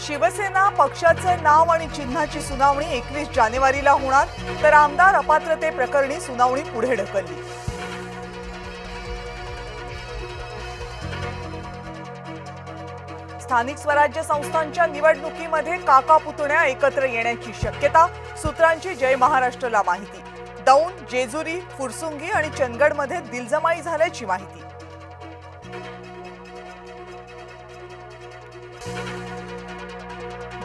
शिवसेना पक्षाचं नाव आणि चिन्हाची सुनावणी 21 जानेवारीला होणार, तर आमदार अपात्रते प्रकरणी सुनावणी पुढे ढकलली। स्थानिक स्वराज्य संस्थांच्या निवडणुकीमध्ये काका पुतण्या एकत्र येण्याची शक्यता, सूत्रांची जय महाराष्ट्रला माहिती। दौंड, जेजुरी, फुरसुंगी आणि चंदगडमध्ये दिलजमाई झाल्याची माहिती।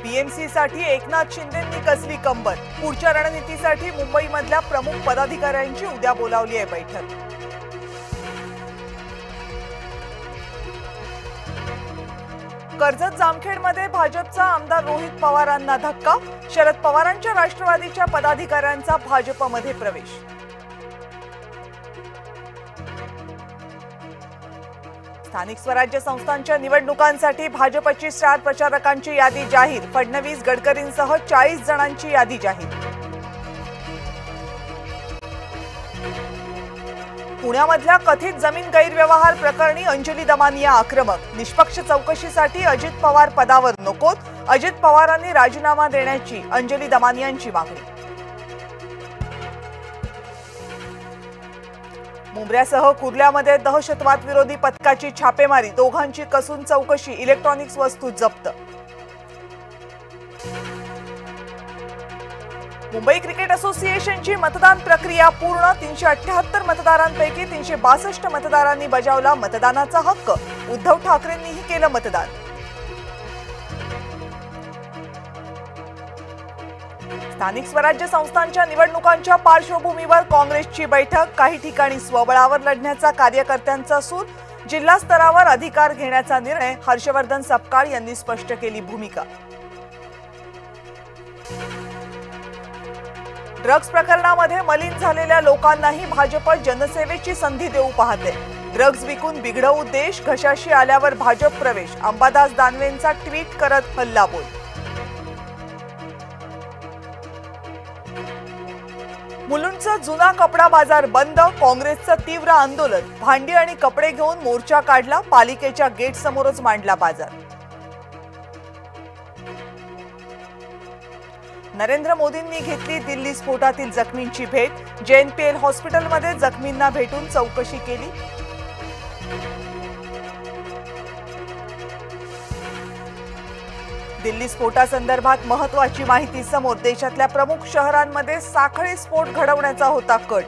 बीएमसी साठी एकनाथ शिंदेंनी कसली कंबर, पुढच्या रणनीतीसाठी मुंबईमधल्या प्रमुख पदाधिकाऱ्यांची उद्या बोलावली आहे बैठक। कर्जत जामखेडमध्ये भाजपचा आमदार रोहित पवारांना धक्का, शरद पवारांच्या राष्ट्रवादीच्या पदाधिकाऱ्यांचा भाजपमध्ये प्रवेश। स्थानिक स्वराज्य संस्थांच्या निवडणुकांसाठी भाजपची स्टार प्रचारकांची यादी जाहीर, फडणवीस गडकरींसह 40 जणांची यादी जाहीर। पुण्यामधल्या कथित जमीन गैरव्यवहार प्रकरणी अंजली दमानिया आक्रमक, निष्पक्ष चौकशीसाठी अजित पवार पदावर नकोत, अजित पवारांनी राजीनामा देण्याची अंजली दमानियांची मागणी। मुंब्र्यासह कुर्ल्यामध्ये दहशतवाद विरोधी पथकाची छापेमारी, दोघांची कसून चौकशी, इलेक्ट्रॉनिक्स वस्तू जप्त। मुंबई क्रिकेट असोसिएशनची मतदान प्रक्रिया पूर्ण, 378 मतदारांपैकी 362 मतदारांनी बजावला मतदानाचा हक्क, उद्धव ठाकरेंनीही केलं मतदान। स्थानिक स्वराज्य संस्थांच्या निवडणुकांच्या पार्श्वभूमीवर काँग्रेसची बैठक, काही ठिकाणी स्वबळावर लढण्याचा कार्यकर्त्यांचा सूर, जिल्हा स्तरावर अधिकार घेण्याचा निर्णय, हर्षवर्धन सपकाळ यांनी स्पष्ट केली भूमिका। ड्रग्ज प्रकरणामध्ये मलिन झालेल्या लोकांनाही भाजप जनसेवेची संधी देऊ पाहते, ड्रग्ज विकून बिघडवू देश, घशाशी आल्यावर भाजप प्रवेश, अंबादास दानवेंचा ट्विट करत हल्लाबोल। मुलुंडचा जुना कपडा बाजार बंद, काँग्रेसचं तीव्र आंदोलन, भांडी आणि कपडे घेऊन मोर्चा काढला, पालिकेच्या गेट समोरच मांडला बाजार। नरेंद्र मोदींनी घेतली दिल्ली स्फोटातील जखमींची भेट, जेएनपीएल हॉस्पिटलमध्ये जखमींना भेटून चौकशी केली। दिल्ली स्फोटासंदर्भात महत्त्वाची माहिती समोर, देशातल्या प्रमुख शहरांमध्ये साखळी स्फोट घडवण्याचा होता कट।